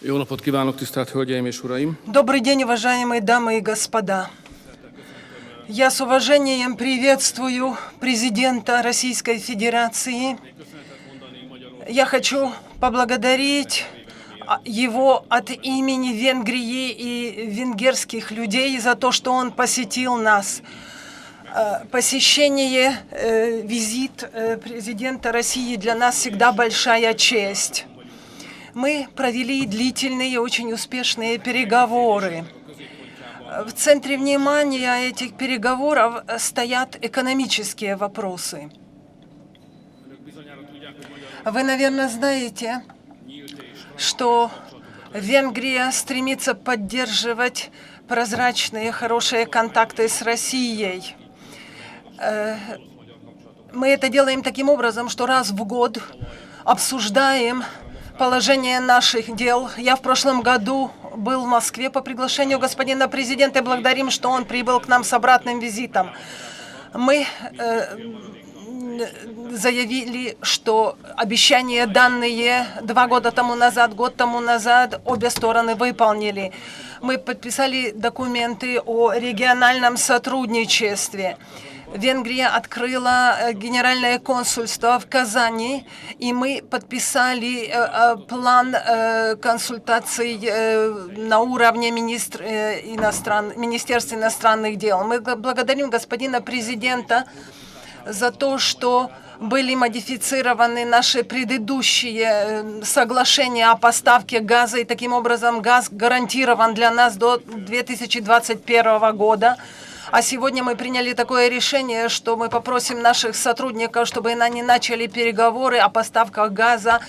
Jó napot kívánok, tisztelt Hölgyeim és Uraim! Добрый день, уважаемые дамы и господа. Я с уважением приветствую президента Российской Федерации. Я хочу поблагодарить его от имени Венгрии и венгерских людей за то, что он посетил нас. Посещение, визит президента России для нас всегда большая честь. Мы провели длительные, очень успешные переговоры. В центре внимания этих переговоров стоят экономические вопросы. Вы, наверное, знаете, что Венгрия стремится поддерживать прозрачные, хорошие контакты с Россией. Мы это делаем таким образом, что раз в год обсуждаем положение наших дел. Я в прошлом году был в Москве по приглашению господина президента и благодарим, что он прибыл к нам с обратным визитом. Мы заявили, что обещания, данные 2 года тому назад, год тому назад, обе стороны выполнили. Мы подписали документы о региональном сотрудничестве. Венгрия открыла генеральное консульство в Казани, и мы подписали план консультаций на уровне Министерства иностранных дел. Мы благодарим господина президента за то, что были модифицированы наши предыдущие соглашения о поставке газа, и таким образом газ гарантирован для нас до 2021 года. А сегодня мы приняли такое решение, что мы попросим наших сотрудников, чтобы они начали переговоры о поставках газа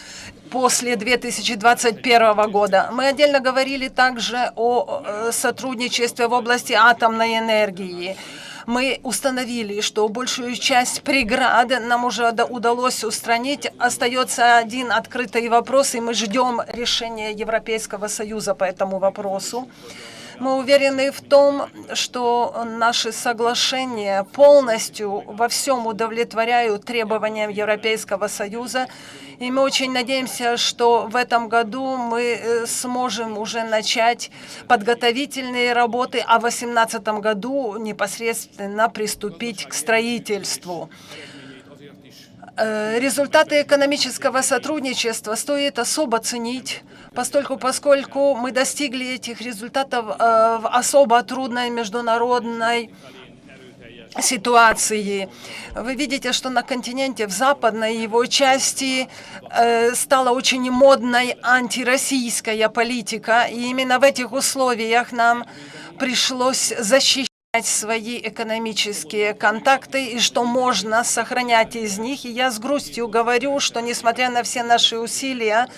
после 2021 года. Мы отдельно говорили также о сотрудничестве в области атомной энергии. Мы установили, что большую часть преград нам уже удалось устранить. Остается один открытый вопрос, и мы ждем решения Европейского Союза по этому вопросу. Мы уверены в том, что наши соглашения полностью во всем удовлетворяют требованиям Европейского Союза. И мы очень надеемся, что в этом году мы сможем уже начать подготовительные работы, а в 2018 году непосредственно приступить к строительству. Результаты экономического сотрудничества стоит особо ценить, поскольку мы достигли этих результатов в особо трудной международной ситуации. Вы видите, что на континенте, в западной его части, стала очень модной антироссийская политика, и именно в этих условиях нам пришлось защищать свои экономические контакты и что можно сохранять из них. И я с грустью говорю, что несмотря на все наши усилия,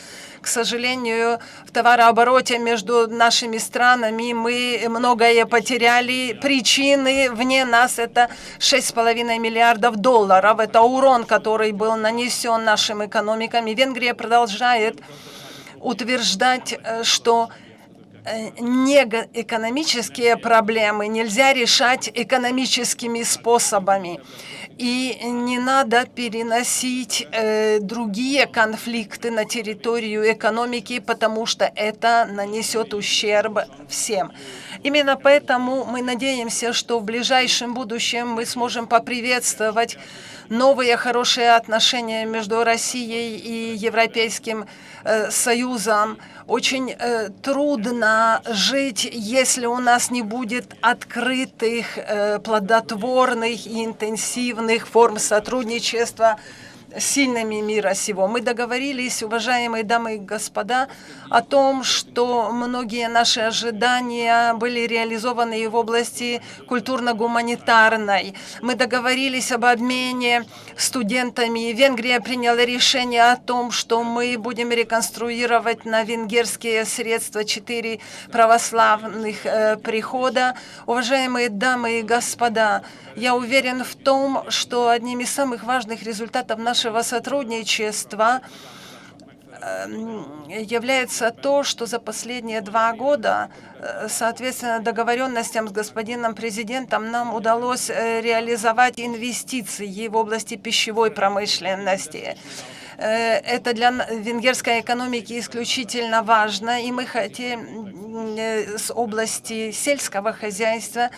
к сожалению, в товарообороте между нашими странами мы многое потеряли. Причины вне нас — это 6,5 миллиардов долларов. Это урон, который был нанесен нашим экономикам. И Венгрия продолжает утверждать, что экономические проблемы нельзя решать экономическими способами. И не надо переносить другие конфликты на территорию экономики, потому что это нанесет ущерб всем. Именно поэтому мы надеемся, что в ближайшем будущем мы сможем поприветствовать новые хорошие отношения между Россией и Европейским Союзом. Очень трудно жить, если у нас не будет открытых, плодотворных и интенсивных форм сотрудничества с сильными мира сего. Мы договорились, уважаемые дамы и господа, о том, что многие наши ожидания были реализованы и в области культурно-гуманитарной. Мы договорились об обмене студентами. Венгрия приняла решение о том, что мы будем реконструировать на венгерские средства 4 православных прихода. Уважаемые дамы и господа, я уверен в том, что одним из самых важных результатов нашего сотрудничества является то, что за последние 2 года, соответственно, договоренностям с господином президентом, нам удалось реализовать инвестиции в области пищевой промышленности. Это для венгерской экономики исключительно важно, и мы хотим с области сельского хозяйства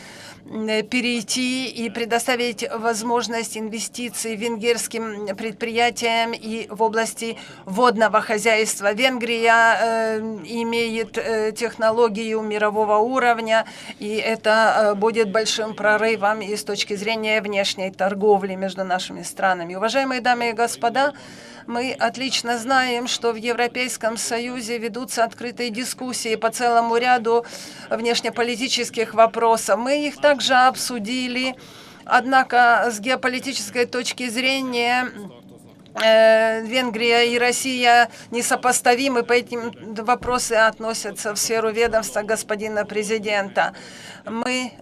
перейти и предоставить возможность инвестиций венгерским предприятиям и в области водного хозяйства. Венгрия имеет технологию мирового уровня, и это будет большим прорывом и с точки зрения внешней торговли между нашими странами. Уважаемые дамы и господа, мы отлично знаем, что в Европейском Союзе ведутся открытые дискуссии по целому ряду внешнеполитических вопросов. Мы их также обсудили, однако с геополитической точки зрения Венгрия и Россия несопоставимы, поэтому вопросы относятся в сферу ведомства господина президента. Мы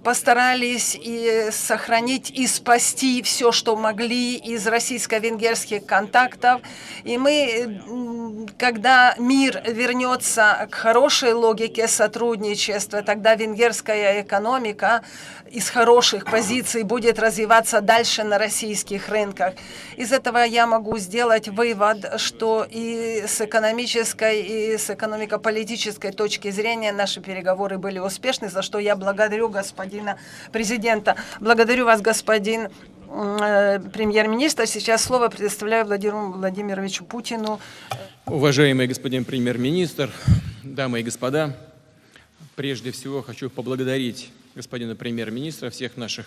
постарались и сохранить и спасти все, что могли из российско-венгерских контактов. И мы, когда мир вернется к хорошей логике сотрудничества, тогда венгерская экономика из хороших позиций будет развиваться дальше на российских рынках. Из этого я могу сделать вывод, что и с экономической, и с экономико-политической точки зрения наши переговоры были успешны, за что я благодарю господина президента. Благодарю вас, господин премьер-министр. Сейчас слово предоставляю Владимиру Владимировичу Путину. Уважаемый господин премьер-министр, дамы и господа, прежде всего хочу поблагодарить господина премьер-министра, всех наших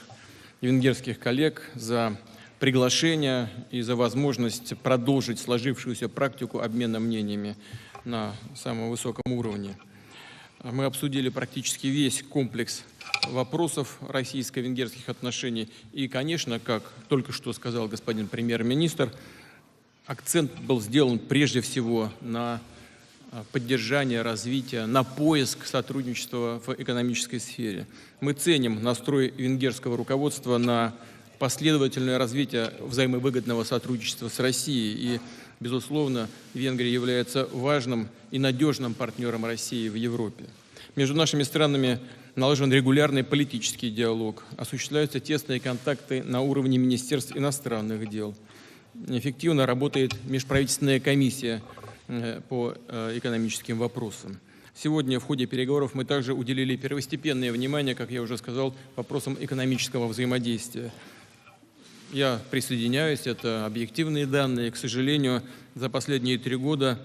венгерских коллег за приглашение и за возможность продолжить сложившуюся практику обмена мнениями на самом высоком уровне. Мы обсудили практически весь комплекс вопросов российско-венгерских отношений. И, конечно, как только что сказал господин премьер-министр, акцент был сделан прежде всего на поддержание, развитие, на поиск сотрудничества в экономической сфере. Мы ценим настрой венгерского руководства на последовательное развитие взаимовыгодного сотрудничества с Россией. И, безусловно, Венгрия является важным и надежным партнером России в Европе. Между нашими странами налажен регулярный политический диалог, осуществляются тесные контакты на уровне Министерств иностранных дел. Эффективно работает межправительственная комиссия по экономическим вопросам. Сегодня в ходе переговоров мы также уделили первостепенное внимание, как я уже сказал, вопросам экономического взаимодействия. Я присоединяюсь, это объективные данные. К сожалению, за последние 3 года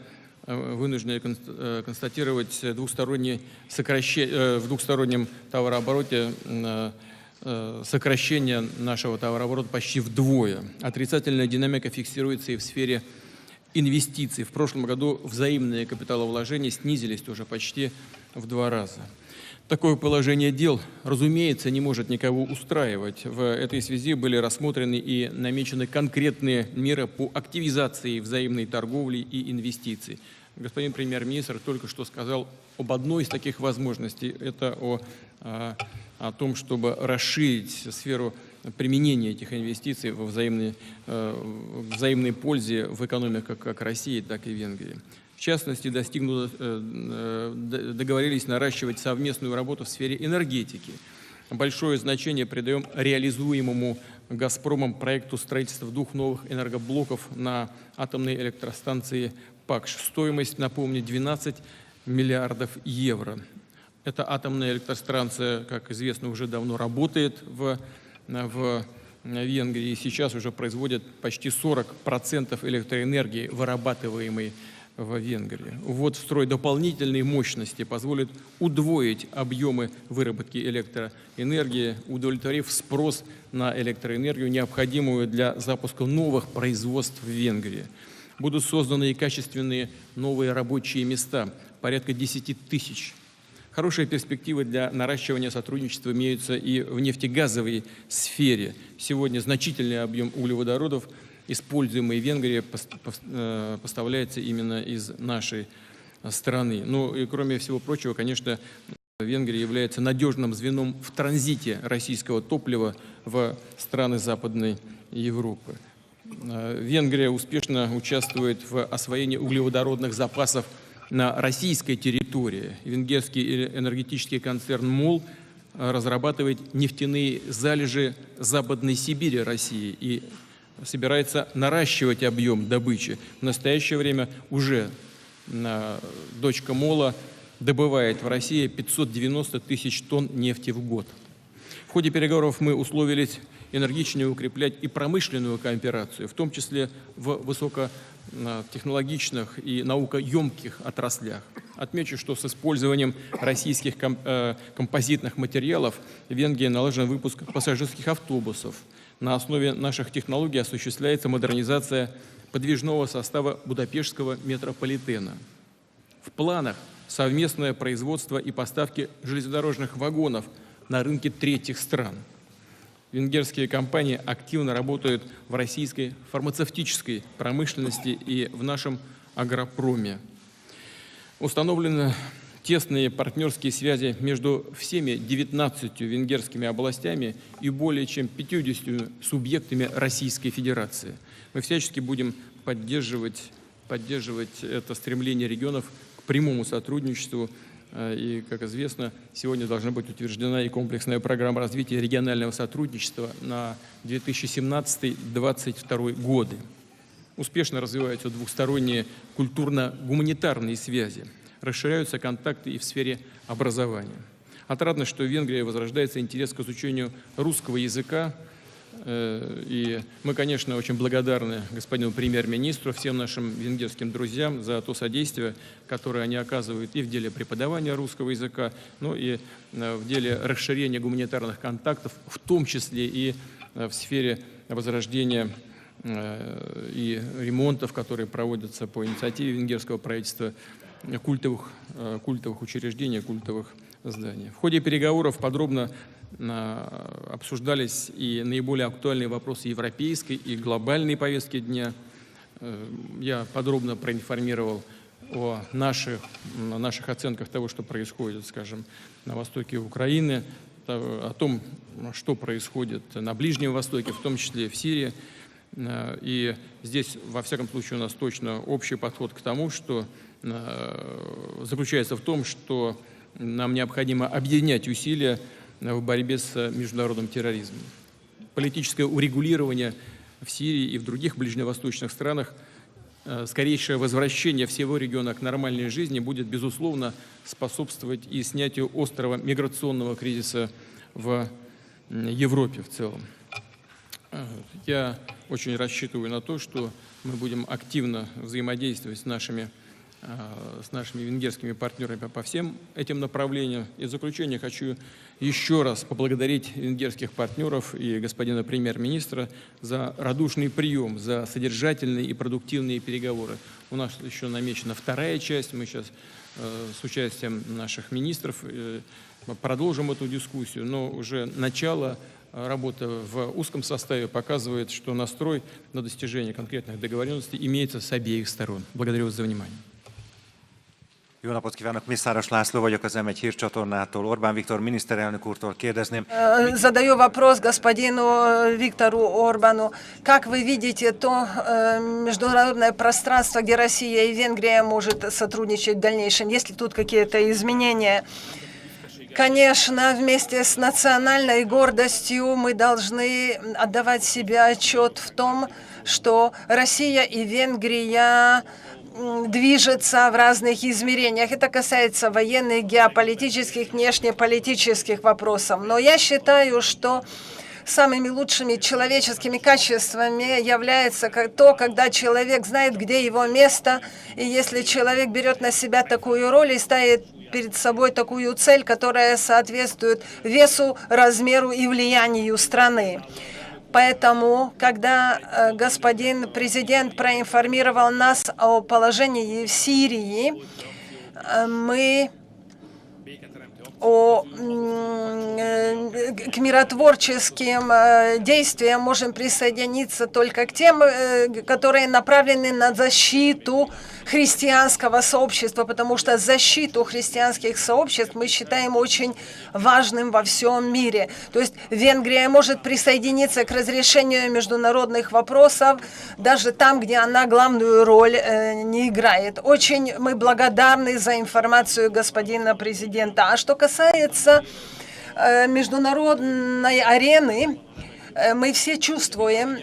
вынуждены констатировать в двухстороннем товарообороте сокращение нашего товарооборота почти вдвое. Отрицательная динамика фиксируется и в сфере инвестиций. В прошлом году взаимные капиталовложения снизились уже почти в 2 раза. Такое положение дел, разумеется, не может никого устраивать. В этой связи были рассмотрены и намечены конкретные меры по активизации взаимной торговли и инвестиций. Господин премьер-министр только что сказал об одной из таких возможностей. Это о том, чтобы расширить сферу применения этих инвестиций во взаимной пользе в экономиках как России, так и Венгрии. В частности, договорились наращивать совместную работу в сфере энергетики. Большое значение придаем реализуемому «Газпромом» проекту строительства 2 новых энергоблоков на атомной электростанции Пакш. Стоимость, напомню, 12 миллиардов евро. Эта атомная электростанция, как известно, уже давно работает в Венгрии. Сейчас уже производит почти 40% электроэнергии, вырабатываемой в Венгрии. Ввод в строй дополнительной мощности позволит удвоить объемы выработки электроэнергии, удовлетворив спрос на электроэнергию, необходимую для запуска новых производств в Венгрии. Будут созданы и качественные новые рабочие места, порядка 10 тысяч. Хорошие перспективы для наращивания сотрудничества имеются и в нефтегазовой сфере. Сегодня значительный объем углеводородов, используемый в Венгрии, поставляется именно из нашей страны. Ну и кроме всего прочего, конечно, Венгрия является надежным звеном в транзите российского топлива в страны Западной Европы. Венгрия успешно участвует в освоении углеводородных запасов на российской территории. Венгерский энергетический концерн МОЛ разрабатывает нефтяные залежи Западной Сибири России и собирается наращивать объем добычи. В настоящее время уже дочка МОЛа добывает в России 590 тысяч тонн нефти в год. В ходе переговоров мы условились энергичнее укреплять и промышленную кооперацию, в том числе в высокотехнологичных и наукоемких отраслях. Отмечу, что с использованием российских композитных материалов в Венгрии налажен выпуск пассажирских автобусов. На основе наших технологий осуществляется модернизация подвижного состава Будапештского метрополитена. В планах совместное производство и поставки железнодорожных вагонов на рынке третьих стран. Венгерские компании активно работают в российской фармацевтической промышленности и в нашем агропроме. Установлены тесные партнерские связи между всеми 19 венгерскими областями и более чем 50 субъектами Российской Федерации. Мы всячески будем поддерживать это стремление регионов к прямому сотрудничеству. И, как известно, сегодня должна быть утверждена и комплексная программа развития регионального сотрудничества на 2017-2022 годы. Успешно развиваются двухсторонние культурно-гуманитарные связи. Расширяются контакты и в сфере образования. Отрадно, что в Венгрии возрождается интерес к изучению русского языка. И мы, конечно, очень благодарны господину премьер-министру, всем нашим венгерским друзьям за то содействие, которое они оказывают и в деле преподавания русского языка, ну и в деле расширения гуманитарных контактов, в том числе и в сфере возрождения и ремонтов, которые проводятся по инициативе венгерского правительства, культовых учреждений, культовых зданий. В ходе переговоров подробно обсуждались и наиболее актуальные вопросы европейской и глобальной повестки дня. Я подробно проинформировал о наших оценках того, что происходит, скажем, на востоке Украины, о том, что происходит на Ближнем Востоке, в том числе в Сирии. И здесь, во всяком случае, у нас точно общий подход к тому, что заключается в том, что нам необходимо объединять усилия в борьбе с международным терроризмом. Политическое урегулирование в Сирии и в других ближневосточных странах, скорейшее возвращение всего региона к нормальной жизни будет, безусловно, способствовать и снятию острого миграционного кризиса в Европе в целом. Я очень рассчитываю на то, что мы будем активно взаимодействовать с нашими венгерскими партнерами по всем этим направлениям. И в заключение хочу еще раз поблагодарить венгерских партнеров и господина премьер-министра за радушный прием, за содержательные и продуктивные переговоры. У нас еще намечена вторая часть. Мы сейчас с участием наших министров продолжим эту дискуссию, но уже начало работы в узком составе показывает, что настрой на достижение конкретных договоренностей имеется с обеих сторон. Благодарю вас за внимание. Jó napot kívánok, Mészáros László vagyok, az M1 hírcsatornától. Orbán Viktor miniszterelnök úrtól kérdezném. Задаю вопрос господину Виктору Орбану. Как вы видите то международное пространство, где Россия и Венгрия может сотрудничать в дальнейшем? Есть ли тут какие-то изменения? Конечно, вместе с национальной гордостью мы должны отдавать себе отчет в том, что Россия и Венгрия движется в разных измерениях. Это касается военных, геополитических, внешнеполитических вопросов. Но я считаю, что самыми лучшими человеческими качествами является то, когда человек знает, где его место, и если человек берет на себя такую роль и ставит перед собой такую цель, которая соответствует весу, размеру и влиянию страны. Поэтому, когда господин президент проинформировал нас о положении в Сирии, мы к миротворческим действиям можем присоединиться только к тем, которые направлены на защиту христианского сообщества, потому что защиту христианских сообществ мы считаем очень важным во всем мире. То есть Венгрия может присоединиться к разрешению международных вопросов даже там, где она главную роль не играет. Очень мы благодарны за информацию господина президента. А что касается международной арены мы все чувствуем,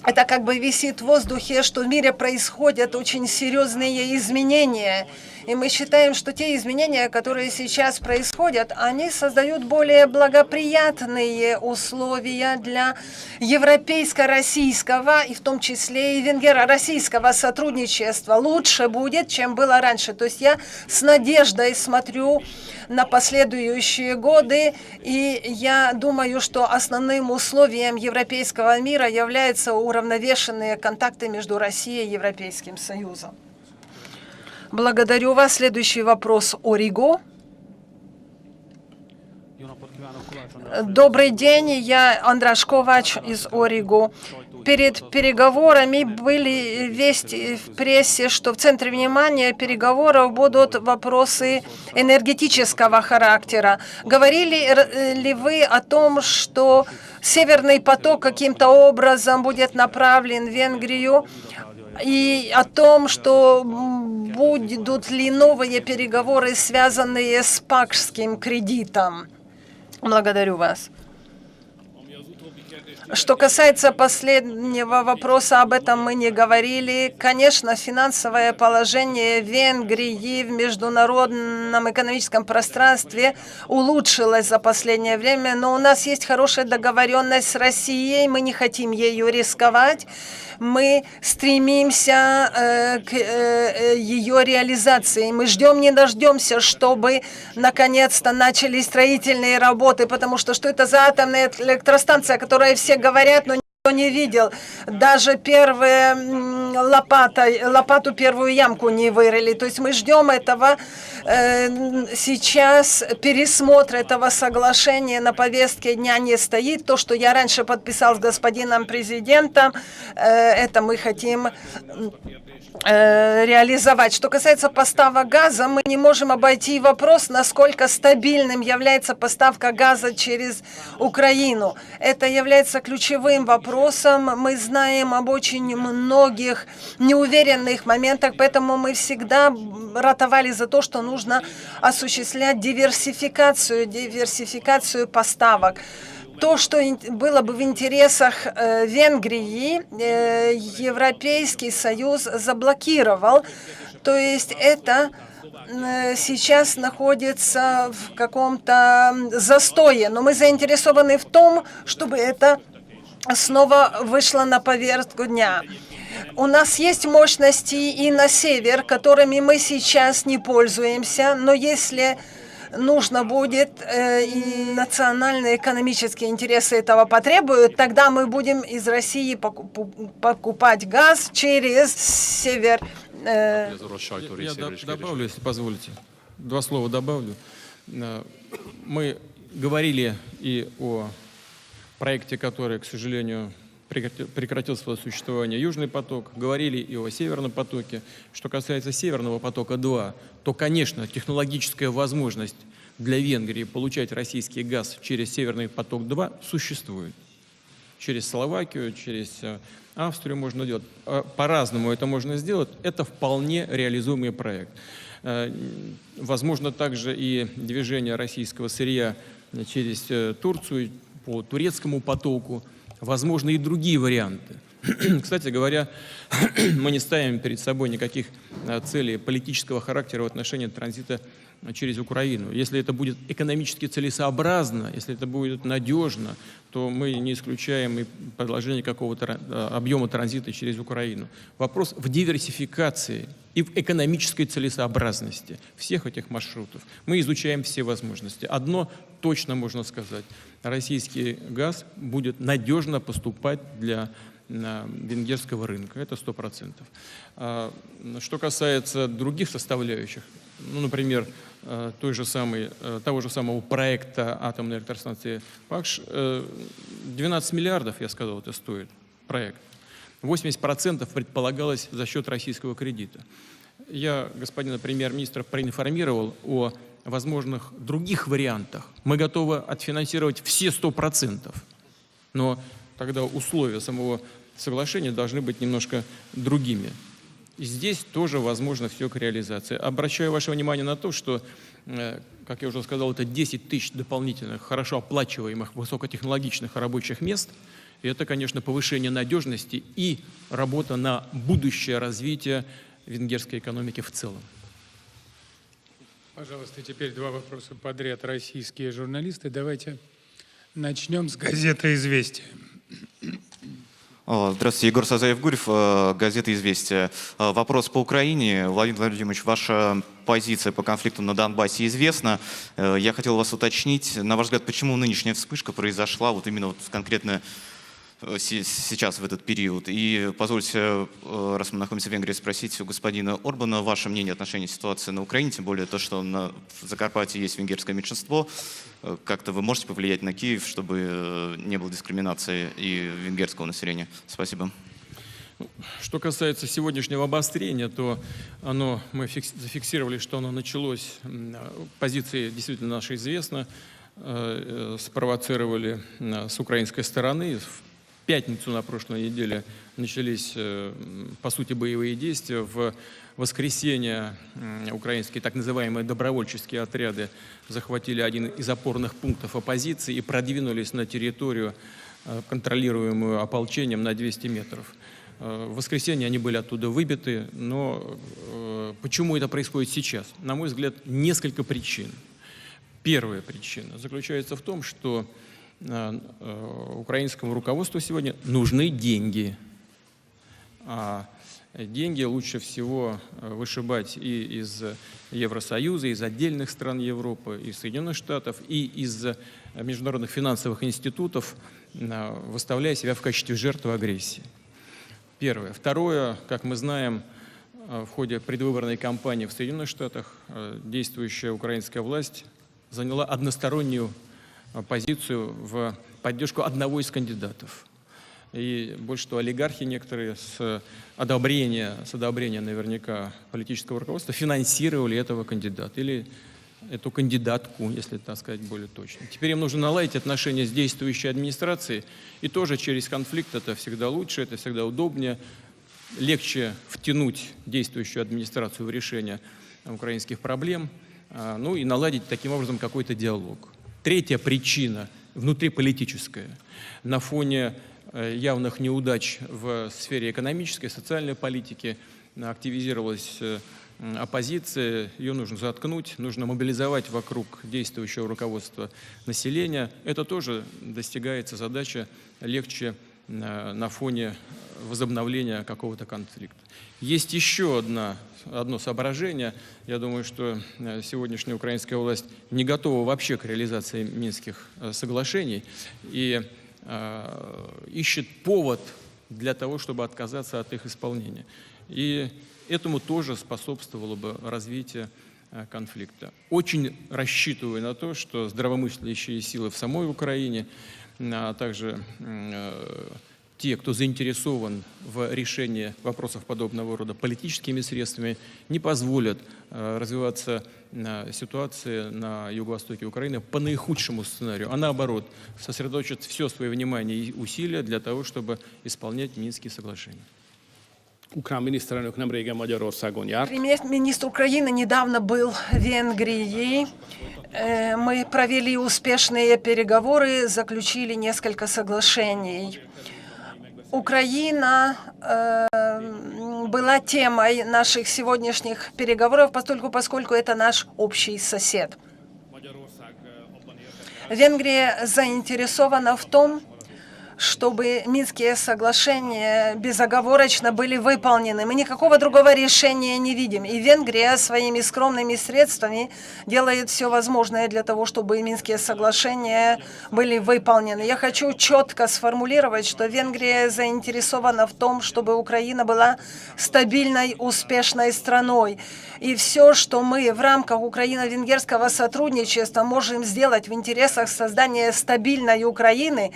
это как бы висит в воздухе, что в мире происходят очень серьезные изменения. И мы считаем, что те изменения, которые сейчас происходят, они создают более благоприятные условия для европейско-российского, и в том числе и венгеро-российского сотрудничества. Лучше будет, чем было раньше. То есть я с надеждой смотрю на последующие годы, и я думаю, что основным условием европейского мира являются уравновешенные контакты между Россией и Европейским Союзом. Благодарю вас. Следующий вопрос Ориго. Добрый день, я Андраш Ковач из Ориго. Перед переговорами были вести в прессе, что в центре внимания переговоров будут вопросы энергетического характера. Говорили ли вы о том, что Северный поток каким-то образом будет направлен в Венгрию, и о том, что будут ли новые переговоры, связанные с пакским кредитом? Благодарю вас. Что касается последнего вопроса, об этом мы не говорили. Конечно, финансовое положение Венгрии в международном экономическом пространстве улучшилось за последнее время, но у нас есть хорошая договоренность с Россией, мы не хотим ею рисковать. Мы стремимся к ее реализации. Мы ждем, не дождемся, чтобы наконец-то начались строительные работы, потому что это за атомная электростанция, которая все говорят, но никто не видел. Даже лопату, первую ямку не вырыли. То есть мы ждем этого. Сейчас пересмотр этого соглашения на повестке дня не стоит. То, что я раньше подписал с господином президентом, это мы хотим реализовать. Что касается поставок газа, мы не можем обойти вопрос, насколько стабильным является поставка газа через Украину. Это является ключевым вопросом. Мы знаем об очень многих неуверенных моментах, поэтому мы всегда ратовали за то, что нужно осуществлять диверсификацию поставок. То, что было бы в интересах Венгрии, Европейский Союз заблокировал. То есть это сейчас находится в каком-то застое. Но мы заинтересованы в том, чтобы это снова вышло на повестку дня. У нас есть мощности и на север, которыми мы сейчас не пользуемся, но если нужно будет, и национальные экономические интересы этого потребуют, тогда мы будем из России покупать газ через север. Я добавлю, если позволите. Два слова добавлю. Мы говорили и о проекте, который, к сожалению, прекратил свое существование, Южный поток, говорили и о Северном потоке. Что касается Северного потока-2, то, конечно, технологическая возможность для Венгрии получать российский газ через Северный поток-2 существует. Через Словакию, через Австрию можно делать. По-разному это можно сделать. Это вполне реализуемый проект. Возможно также и движение российского сырья через Турцию по турецкому потоку. Возможно, и другие варианты. Кстати говоря, мы не ставим перед собой никаких целей политического характера в отношении транзита через Украину. Если это будет экономически целесообразно, если это будет надежно, то мы не исключаем и предложение какого-то объема транзита через Украину. Вопрос в диверсификации и в экономической целесообразности всех этих маршрутов. Мы изучаем все возможности. Одно точно можно сказать. Российский газ будет надежно поступать для венгерского рынка. Это 100%. Что касается других составляющих, например, того же самого проекта атомной электростанции Пакш, 12 миллиардов, я сказал, это стоит проект. 80% предполагалось за счет российского кредита. Я господина премьер-министра проинформировал о возможных других вариантах. Мы готовы отфинансировать все 100%, но тогда условия самого соглашения должны быть немножко другими. И здесь тоже возможно все к реализации. Обращаю ваше внимание на то, что, как я уже сказал, это 10 тысяч дополнительных, хорошо оплачиваемых, высокотехнологичных рабочих мест. И это, конечно, повышение надежности и работа на будущее развитие венгерской экономики в целом. Пожалуйста, теперь два вопроса подряд. Российские журналисты. Давайте начнем с газеты «Известия». Здравствуйте, Егор Сазаев-Гурьев, газета «Известия». Вопрос по Украине. Владимир Владимирович, ваша позиция по конфликту на Донбассе известна. Я хотел вас уточнить, на ваш взгляд, почему нынешняя вспышка произошла вот именно вот конкретно сейчас, в этот период? И позвольте, раз мы находимся в Венгрии, спросить у господина Орбана ваше мнение отношения ситуации на Украине, тем более то, что в Закарпатье есть венгерское меньшинство. Как-то вы можете повлиять на Киев, чтобы не было дискриминации и венгерского населения? Спасибо. Что касается сегодняшнего обострения, то мы зафиксировали, что оно началось, позиция действительно наша известна, спровоцировали с украинской стороны. В пятницу на прошлой неделе начались, по сути, боевые действия. В воскресенье украинские так называемые добровольческие отряды захватили один из опорных пунктов оппозиции и продвинулись на территорию, контролируемую ополчением, на 200 метров. В воскресенье они были оттуда выбиты, но почему это происходит сейчас? На мой взгляд, несколько причин. Первая причина заключается в том, что украинскому руководству сегодня нужны деньги. А деньги лучше всего вышибать и из Евросоюза, из отдельных стран Европы, из Соединенных Штатов, и из международных финансовых институтов, выставляя себя в качестве жертвы агрессии. Первое. Второе, как мы знаем, в ходе предвыборной кампании в Соединенных Штатах действующая украинская власть заняла одностороннюю позицию в поддержку одного из кандидатов. И больше того, олигархи некоторые с одобрения наверняка политического руководства финансировали этого кандидата или эту кандидатку, если так сказать более точно. Теперь им нужно наладить отношения с действующей администрацией, и тоже через конфликт это всегда лучше, это всегда удобнее, легче втянуть действующую администрацию в решение украинских проблем, ну и наладить таким образом какой-то диалог. Третья причина внутриполитическая. На фоне явных неудач в сфере экономической, социальной политики активизировалась оппозиция, ее нужно заткнуть, нужно мобилизовать вокруг действующего руководства населения. Это тоже достигается задача легче на фоне возобновления какого-то конфликта. Есть еще одно соображение. Я думаю, что сегодняшняя украинская власть не готова вообще к реализации Минских соглашений и ищет повод для того, чтобы отказаться от их исполнения. И этому тоже способствовало бы развитие конфликта. Очень рассчитываю на то, что здравомыслящие силы в самой Украине, а также те, кто заинтересован в решении вопросов подобного рода политическими средствами, не позволят развиваться ситуации на юго-востоке Украины по наихудшему сценарию, а наоборот, сосредоточат все свое внимание и усилия для того, чтобы исполнять Минские соглашения. Премьер-министр Украины недавно был в Венгрии. Мы провели успешные переговоры, заключили несколько соглашений. Украина была темой наших сегодняшних переговоров, поскольку это наш общий сосед. Венгрия заинтересована в том, чтобы Минские соглашения безоговорочно были выполнены. Мы никакого другого решения не видим. И Венгрия своими скромными средствами делает все возможное для того, чтобы Минские соглашения были выполнены. Я хочу четко сформулировать, что Венгрия заинтересована в том, чтобы Украина была стабильной, успешной страной. И все, что мы в рамках украино-венгерского сотрудничества можем сделать в интересах создания стабильной Украины,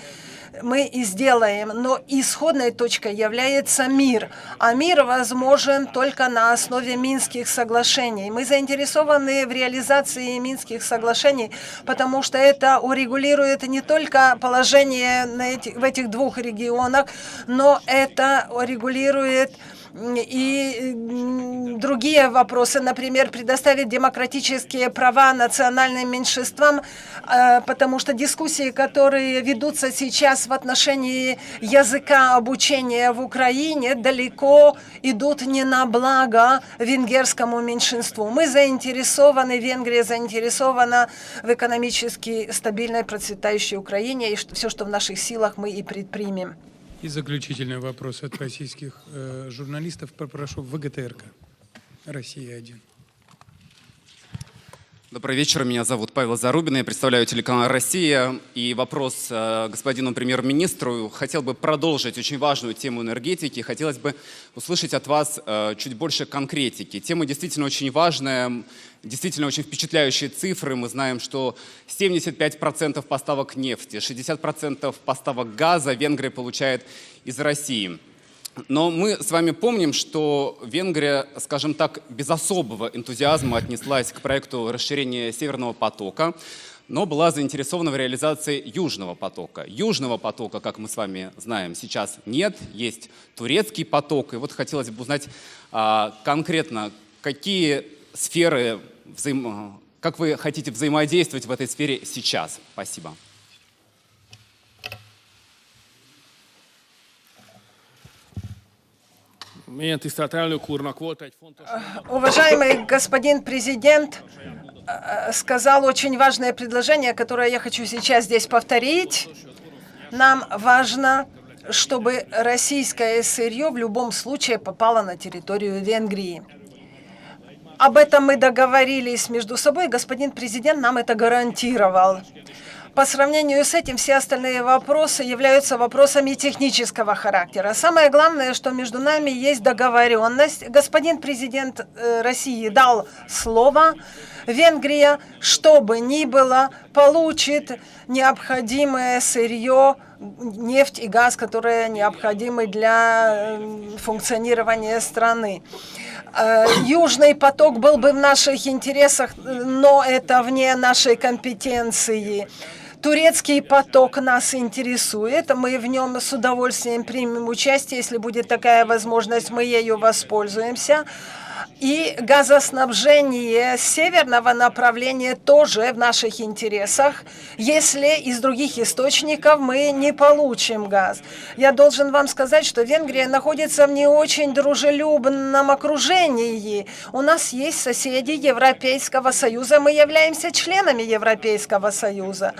мы и сделаем, но исходной точкой является мир, а мир возможен только на основе Минских соглашений. Мы заинтересованы в реализации Минских соглашений, потому что это урегулирует не только положение в этих двух регионах, но это урегулирует и другие вопросы, например, предоставить демократические права национальным меньшинствам, потому что дискуссии, которые ведутся сейчас в отношении языка обучения в Украине, далеко идут не на благо венгерскому меньшинству. Мы заинтересованы, Венгрия заинтересована в экономически стабильной, процветающей Украине, и все, что в наших силах, мы и предпримем. И заключительный вопрос от российских журналистов. Попрошу ВГТРК. Россия-1. Добрый вечер, меня зовут Павел Зарубин, я представляю телеканал «Россия». И вопрос господину премьер-министру. Хотел бы продолжить очень важную тему энергетики. Хотелось бы услышать от вас чуть больше конкретики. Тема действительно очень важная, действительно очень впечатляющие цифры. Мы знаем, что 75% поставок нефти, 60% поставок газа Венгрия получает из России. Но мы с вами помним, что Венгрия, скажем так, без особого энтузиазма отнеслась к проекту расширения Северного потока, но была заинтересована в реализации Южного потока. Южного потока, как мы с вами знаем, сейчас нет, есть турецкий поток. И вот хотелось бы узнать конкретно, какие сферы, как вы хотите взаимодействовать в этой сфере сейчас. Спасибо. Уважаемый господин президент сказал очень важное предложение, которое я хочу сейчас здесь повторить. Нам важно, чтобы российское сырье в любом случае попало на территорию Венгрии. Об этом мы договорились между собой, господин президент нам это гарантировал. По сравнению с этим все остальные вопросы являются вопросами технического характера. Самое главное, что между нами есть договоренность. Господин президент России дал слово. Венгрия, что бы ни было, получит необходимое сырье, нефть и газ, которые необходимы для функционирования страны. Южный поток был бы в наших интересах, но это вне нашей компетенции. Турецкий поток нас интересует, мы в нем с удовольствием примем участие, если будет такая возможность, мы ею воспользуемся. И газоснабжение северного направления тоже в наших интересах, если из других источников мы не получим газ. Я должен вам сказать, что Венгрия находится в не очень дружелюбном окружении. У нас есть соседи Европейского Союза, мы являемся членами Европейского Союза.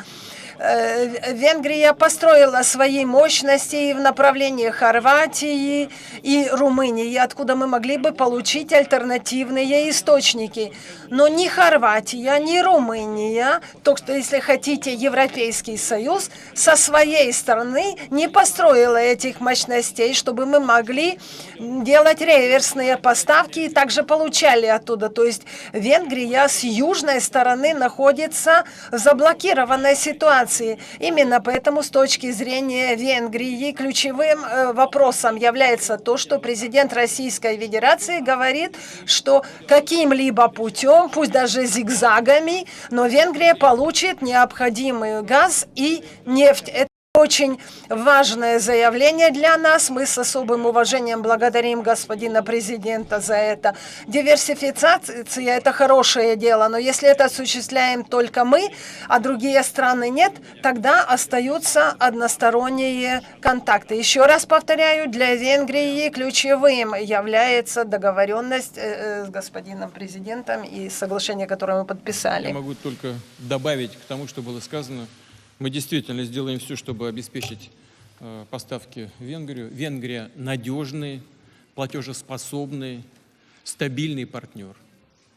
Венгрия построила свои мощности в направлении Хорватии и Румынии, откуда мы могли бы получить альтернативные источники. Но ни Хорватия, ни Румыния, то, что, если хотите, Европейский Союз, со своей стороны не построила этих мощностей, чтобы мы могли делать реверсные поставки и также получали оттуда. То есть Венгрия с южной стороны находится в заблокированной ситуации. Именно поэтому с точки зрения Венгрии ключевым вопросом является то, что президент Российской Федерации говорит, что каким-либо путем, пусть даже зигзагами, но Венгрия получит необходимый газ и нефть. Это очень важное заявление для нас. Мы с особым уважением благодарим господина президента за это. Диверсификация – это хорошее дело, но если это осуществляем только мы, а другие страны нет, тогда остаются односторонние контакты. Еще раз повторяю, для Венгрии ключевым является договоренность с господином президентом и соглашение, которое мы подписали. Я могу только добавить к тому, что было сказано. Мы действительно сделаем все, чтобы обеспечить поставки в Венгрию. Венгрия надежный, платежеспособный, стабильный партнер.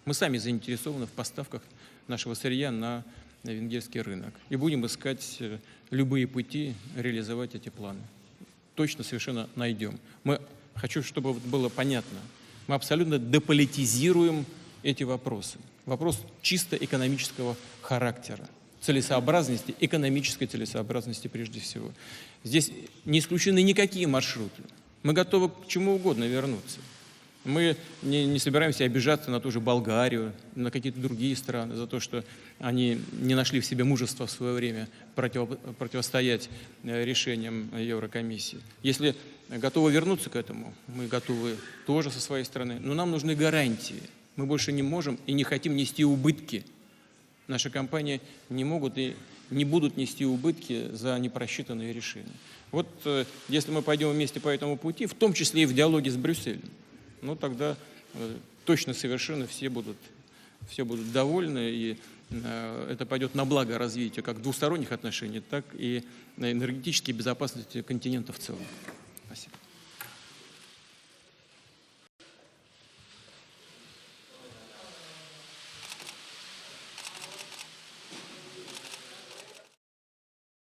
Мы сами заинтересованы в поставках нашего сырья на венгерский рынок. И будем искать любые пути реализовать эти планы. Точно совершенно найдем. Хочу, чтобы было понятно, мы абсолютно деполитизируем эти вопросы. Вопрос чисто экономического характера. Целесообразности, экономической целесообразности прежде всего. Здесь не исключены никакие маршруты. Мы готовы к чему угодно вернуться. Мы не собираемся обижаться на ту же Болгарию, на какие-то другие страны за то, что они не нашли в себе мужества в свое время противостоять решениям Еврокомиссии. Если готовы вернуться к этому, мы готовы тоже со своей стороны, но нам нужны гарантии. Мы больше не можем и не хотим нести убытки. Наши компании не могут и не будут нести убытки за непросчитанные решения. Вот если мы пойдем вместе по этому пути, в том числе и в диалоге с Брюсселем, ну тогда точно совершенно все будут довольны, и это пойдет на благо развития как двусторонних отношений, так и энергетической безопасности континента в целом. Спасибо.